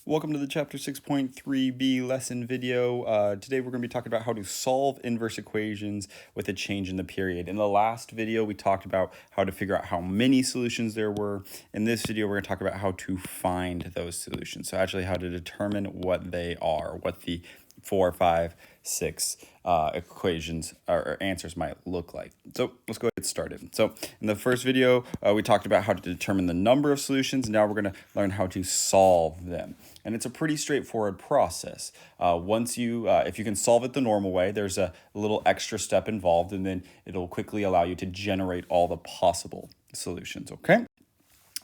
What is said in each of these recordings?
Welcome to the Chapter 6.3b lesson video. Today we're going to be talking about how to solve inverse equations with a change in the period. In the last video, we talked about how to figure out how many solutions there were. In this video, we're going to talk about how to find those solutions. So actually how to determine what they are, what the 4, 5, 6 equations or answers might look like. So let's go ahead and get started. So in the first video, we talked about how to determine the number of solutions. Now we're going to learn how to solve them. And it's a pretty straightforward process. If you can solve it the normal way, there's a little extra step involved, and then it'll quickly allow you to generate all the possible solutions, okay?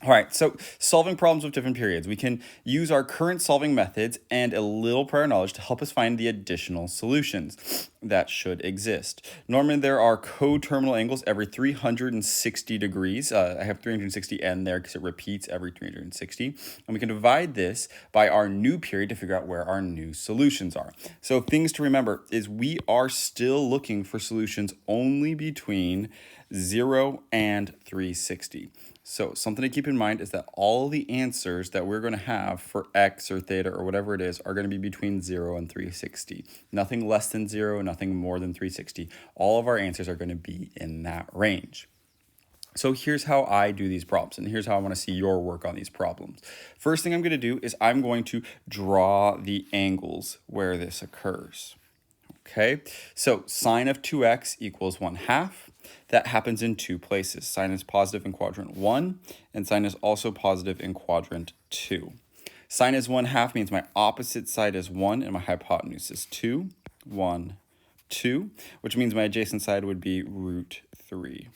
All right, so solving problems with different periods. We can use our current solving methods and a little prior knowledge to help us find the additional solutions that should exist. Normally, there are coterminal angles every 360 degrees. I have 360n there because it repeats every 360. And we can divide this by our new period to figure out where our new solutions are. So things to remember is we are still looking for solutions only between 0 and 360. So something to keep in mind is that all the answers that we're going to have for x or theta or whatever it is are going to be between 0 and 360. Nothing less than 0, nothing more than 360. All of our answers are going to be in that range. So here's how I do these problems, and here's how I want to see your work on these problems. First thing I'm going to do is I'm going to draw the angles where this occurs. Okay, so sine of 2x equals 1/2. That happens in two places. Sine is positive in quadrant 1, and sine is also positive in quadrant 2. Sine is 1/2 means my opposite side is 1, and my hypotenuse is 2. 1, 2, which means my adjacent side would be root 3.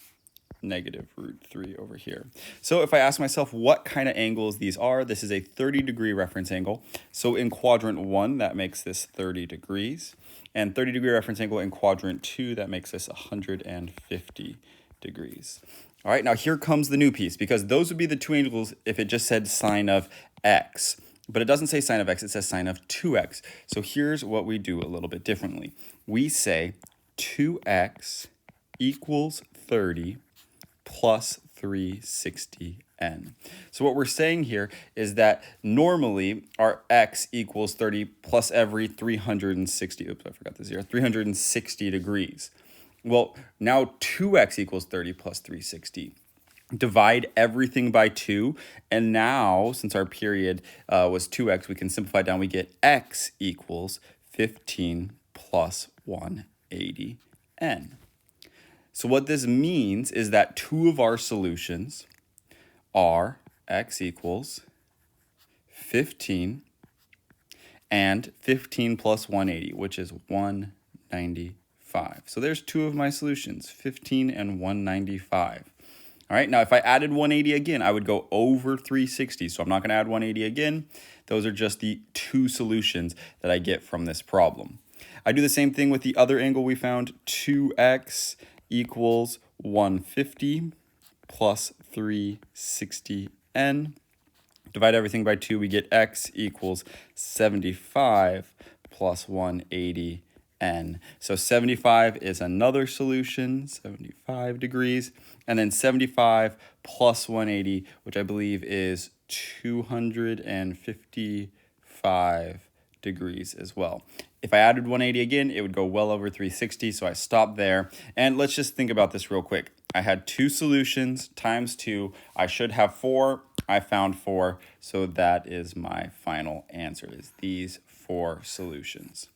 Negative root 3 over here. So if I ask myself what kind of angles these are, this is a 30-degree reference angle. So in quadrant 1, that makes this 30 degrees. And 30-degree reference angle in quadrant 2, that makes this 150 degrees. All right, now here comes the new piece, because those would be the two angles if it just said sine of x. But it doesn't say sine of x, it says sine of 2x. So here's what we do a little bit differently. We say 2x equals 30 plus 360n. So what we're saying here is that normally our x equals 30 plus every 360, oops, I forgot the 0, 360 degrees. Well, now 2x equals 30 plus 360. Divide everything by 2, and now, since our period was 2x, we can simplify down. We get x equals 15 plus 180n. So what this means is that two of our solutions are x equals 15 and 15 plus 180, which is 195. So there's two of my solutions, 15 and 195. All right, now if I added 180 again, I would go over 360. So I'm not going to add 180 again. Those are just the two solutions that I get from this problem. I do the same thing with the other angle we found, 2x equals 150 plus 360n. Divide everything by 2, we get x equals 75 plus 180n. So 75 is another solution, 75 degrees, and then 75 plus 180, which I believe is 255 degrees as well. If I added 180 again, it would go well over 360, so I stopped there. And let's just think about this real quick. I had two solutions times 2. I should have 4. I found 4, so that is my final answer, is these 4 solutions.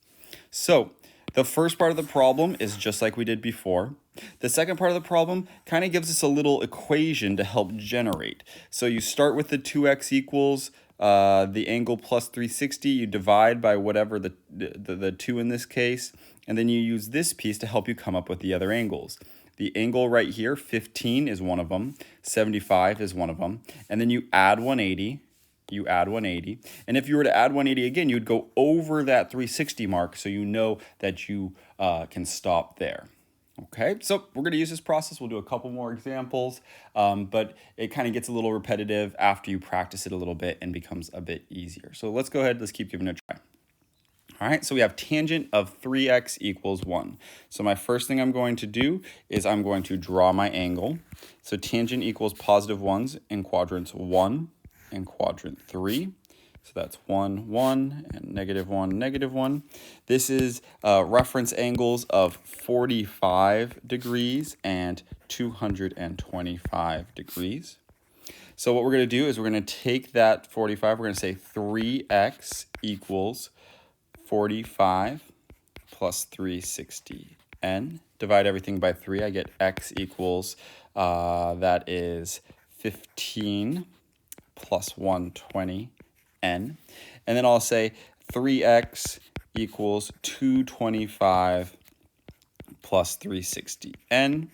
So the first part of the problem is just like we did before. The second part of the problem kind of gives us a little equation to help generate. So you start with the 2x equals the angle plus 360, you divide by whatever the 2 in this case, and then you use this piece to help you come up with the other angles. The angle right here, 15 is one of them, 75 is one of them, and then you add 180, and if you were to add 180 again, you'd go over that 360 mark, so you know that you can stop there. Okay, so we're going to use this process. We'll do a couple more examples, but it kind of gets a little repetitive after you practice it a little bit and becomes a bit easier. So let's go ahead. Let's keep giving it a try. All right, so we have tangent of 3x equals 1. So my first thing I'm going to do is I'm going to draw my angle. So tangent equals positive 1s in quadrants 1 and quadrant 3. So that's 1, 1, and negative 1, negative 1. This is reference angles of 45 degrees and 225 degrees. So what we're going to do is we're going to take that 45, we're going to say 3x equals 45 plus 360n. Divide everything by 3, I get x equals, that is 15 plus 120n. And then I'll say 3x equals 225 plus 360n.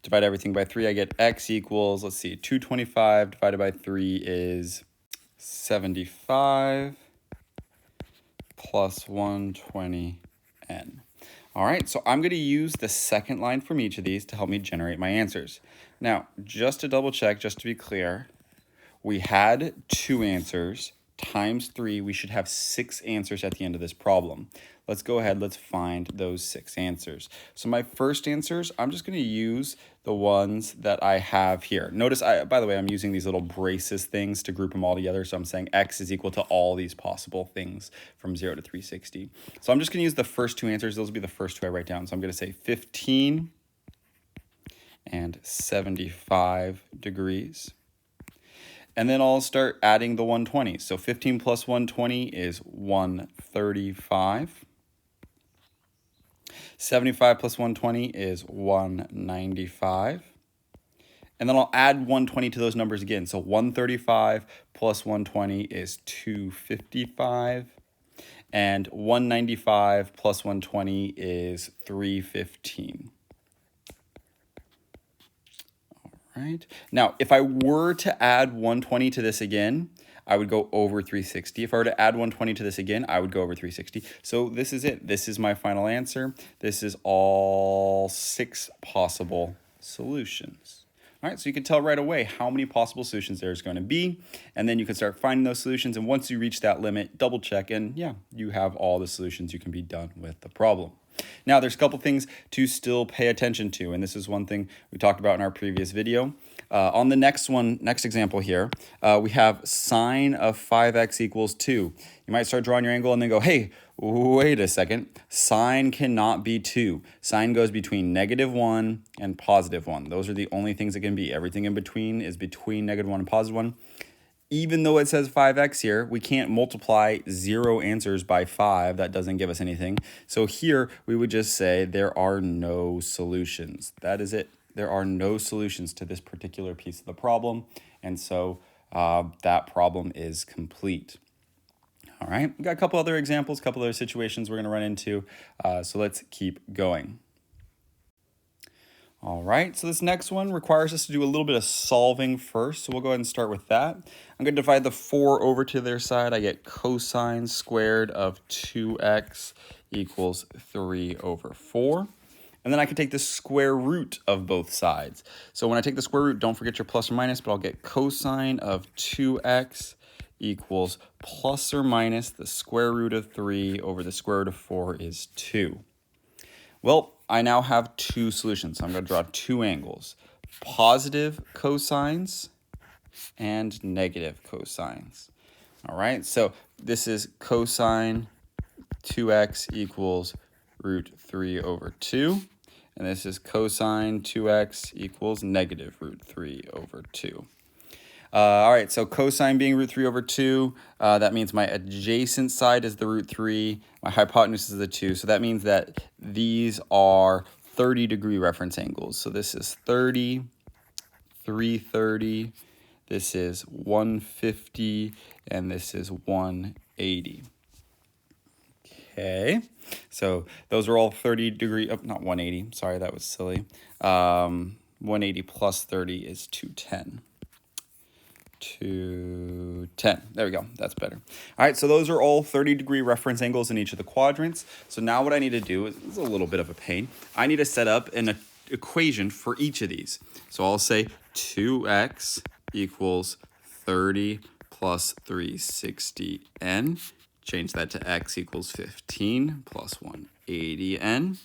Divide everything by 3, I get x equals, let's see, 225 divided by 3 is 75 plus 120n. All right, so I'm going to use the second line from each of these to help me generate my answers. Now, just to double check, just to be clear, we had 2 answers times 3. We should have 6 answers at the end of this problem. Let's go ahead, let's find those 6 answers. So my first answers, I'm just going to use the ones that I have here. Notice, by the way, I'm using these little braces things to group them all together. So I'm saying x is equal to all these possible things from 0 to 360. So I'm just going to use the first 2 answers. Those will be the first 2 I write down. So I'm going to say 15 and 75 degrees. And then I'll start adding the 120. So 15 plus 120 is 135. 75 plus 120 is 195. And then I'll add 120 to those numbers again. So 135 plus 120 is 255. And 195 plus 120 is 315. Right. Now, if I were to add 120 to this again, I would go over 360. If I were to add 120 to this again, I would go over 360. So this is it. This is my final answer. This is all 6 possible solutions. All right, so you can tell right away how many possible solutions there's going to be, and then you can start finding those solutions, and once you reach that limit, double check, and yeah, you have all the solutions. You can be done with the problem. Now, there's a couple things to still pay attention to, and this is one thing we talked about in our previous video. On the next example here, we have sine of 5x equals 2. You might start drawing your angle and then go, hey, wait a second. Sine cannot be 2. Sine goes between -1 and +1. Those are the only things it can be. Everything in between is between -1 and +1. Even though it says 5x here, we can't multiply 0 answers by 5. That doesn't give us anything. So here, we would just say there are no solutions. That is it. There are no solutions to this particular piece of the problem. And so that problem is complete. All right, we've got a couple other examples, a couple other situations we're going to run into. So let's keep going. All right, so this next one requires us to do a little bit of solving first, so we'll go ahead and start with that. I'm going to divide the 4 over to their side. I get cosine squared of 2x equals 3 over 4. And then I can take the square root of both sides. So when I take the square root, don't forget your plus or minus, but I'll get cosine of 2x equals plus or minus the square root of 3 over the square root of 4 is 2. Well, I now have 2 solutions. So I'm going to draw 2 angles, positive cosines and negative cosines. All right, so this is cosine 2x equals root 3 over 2. And this is cosine 2x equals negative root 3 over 2. All right, so cosine being root 3 over 2, that means my adjacent side is the root 3, my hypotenuse is the 2, so that means that these are 30-degree reference angles. So this is 30, 330, this is 150, and this is 180. Okay, so those are all 30-degree, oh, not 180, sorry, that was silly. 180 plus 30 is 210. 210. There we go. That's better. All right, so those are all 30-degree reference angles in each of the quadrants. So now what I need to do is a little bit of a pain. I need to set up an equation for each of these. So I'll say 2x equals 30 plus 360n. Change that to x equals 15 plus 180n.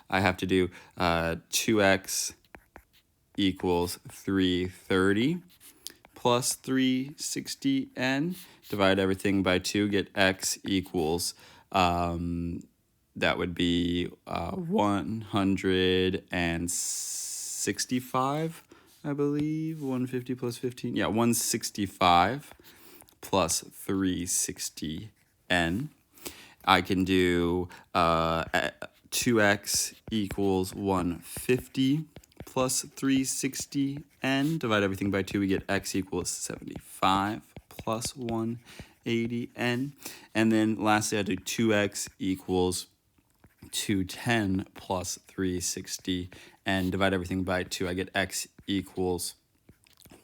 I have to do 2x equals 330 plus 360n. Divide everything by 2, get x equals, that would be 165, I believe. 150 plus 15. Yeah, 165 plus 360n. I can do 2x equals 150 plus 360n. Divide everything by 2, we get x equals 75 plus 180n. And then lastly, I do 2x equals 210 plus 360 and divide everything by 2. I get x equals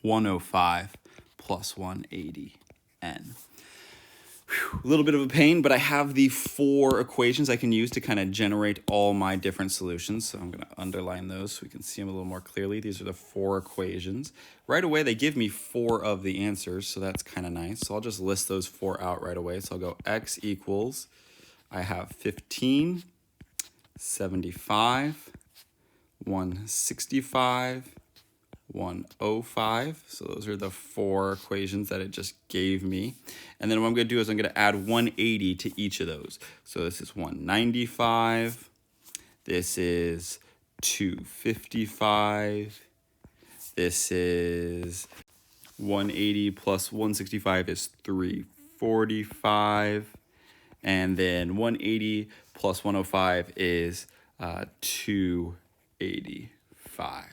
105 plus 180 n. A little bit of a pain, but I have the 4 equations I can use to kind of generate all my different solutions. So I'm going to underline those so we can see them a little more clearly. These are the 4 equations. Right away, they give me 4 of the answers, so that's kind of nice. So I'll just list those 4 out right away. So I'll go x equals, I have 15, 75, 165, 105. So those are the 4 equations that it just gave me. And then what I'm going to do is I'm going to add 180 to each of those. So this is 195. This is 255. This is 180 plus 165 is 345. And then 180 plus 105 is 285.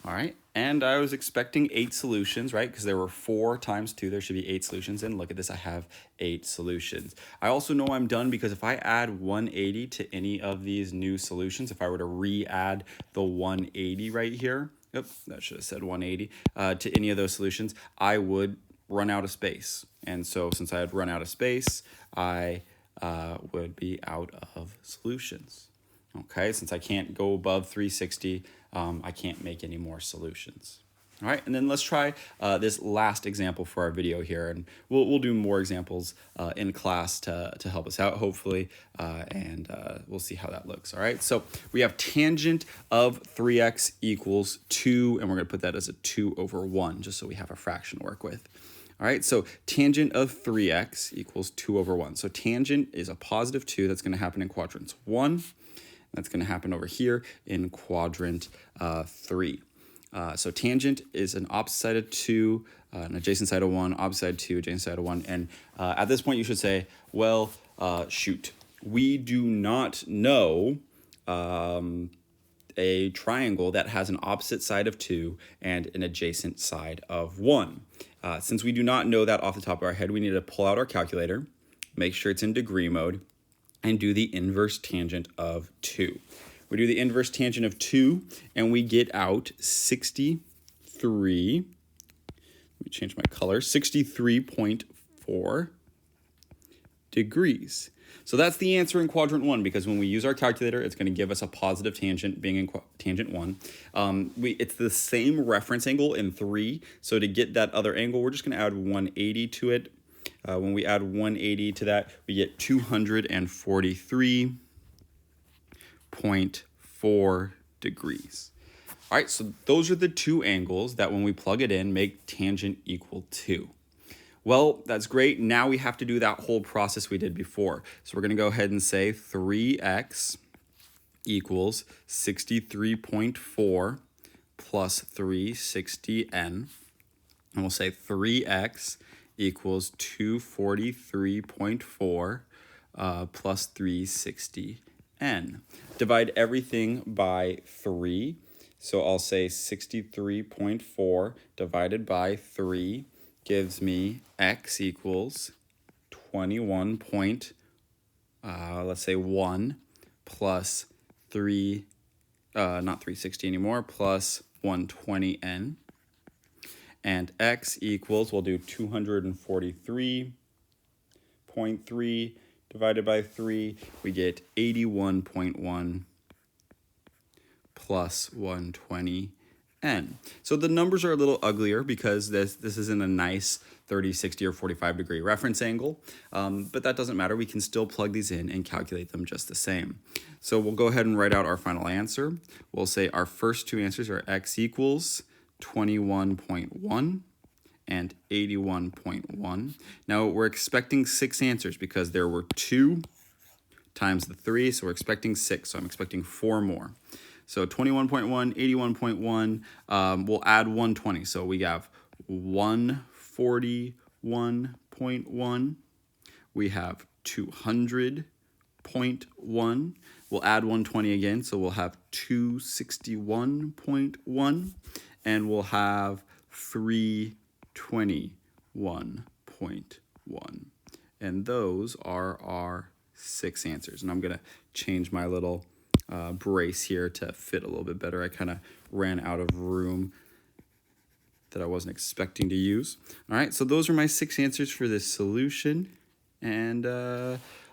All right, and I was expecting 8 solutions, right? Because there were 4 times 2, there should be 8 solutions. And look at this, I have 8 solutions. I also know I'm done because if I add 180 to any of these new solutions, if I were to re-add the 180 right here, that should have said 180, to any of those solutions, I would run out of space. And so since I had run out of space, I would be out of solutions. Okay, since I can't go above 360, I can't make any more solutions. All right, and then let's try this last example for our video here, and we'll do more examples in class to help us out, hopefully, and we'll see how that looks. All right, so we have tangent of 3x equals 2, and we're going to put that as a 2 over 1, just so we have a fraction to work with. All right, so tangent of 3x equals 2 over 1. So tangent is a positive 2. That's going to happen in quadrants 1. That's going to happen over here in quadrant 3. So tangent is an opposite side of 2, an adjacent side of 1, opposite side of 2, adjacent side of 1. And at this point, you should say, well, shoot, we do not know a triangle that has an opposite side of 2 and an adjacent side of 1. Since we do not know that off the top of our head, we need to pull out our calculator, make sure it's in degree mode, and do the inverse tangent of 2. We do the inverse tangent of 2, and we get out 63, let me change my color, 63.4 degrees. So that's the answer in quadrant 1, because when we use our calculator, it's going to give us a positive tangent being in tangent 1. It's the same reference angle in 3, so to get that other angle, we're just going to add 180 to it. When we add 180 to that, we get 243.4 degrees. All right, so those are the 2 angles that when we plug it in, make tangent equal 2. Well, that's great. Now we have to do that whole process we did before. So we're going to go ahead and say 3x equals 63.4 plus 360n. And we'll say 3x equals 243.4 plus 360n. Divide everything by 3. So I'll say 63.4 divided by 3 gives me x equals 21 let's say 1 plus 3, not 360 anymore, plus 120n. And x equals, we'll do 243.3 divided by 3. We get 81.1 plus 120n. So the numbers are a little uglier because this isn't a nice 30, 60, or 45 degree reference angle, but that doesn't matter. We can still plug these in and calculate them just the same. So we'll go ahead and write out our final answer. We'll say our first 2 answers are x equals 21.1 and 81.1. Now we're expecting 6 answers because there were 2 times the 3, so we're expecting 6, so I'm expecting 4 more. So 21.1, 81.1, we'll add 120, so we have 141.1, we have 200.1, we'll add 120 again, so we'll have 261.1, and we'll have 321.1. And those are our 6 answers. And I'm going to change my little brace here to fit a little bit better. I kind of ran out of room that I wasn't expecting to use. All right, so those are my 6 answers for this solution. And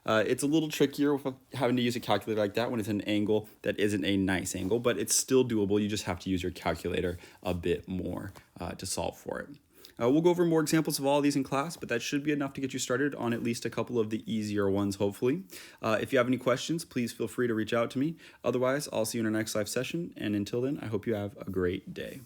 it's a little trickier with having to use a calculator like that when it's an angle that isn't a nice angle, but it's still doable. You just have to use your calculator a bit more to solve for it. We'll go over more examples of all of these in class, but that should be enough to get you started on at least a couple of the easier ones, hopefully. If you have any questions, please feel free to reach out to me. Otherwise, I'll see you in our next live session, and until then, I hope you have a great day.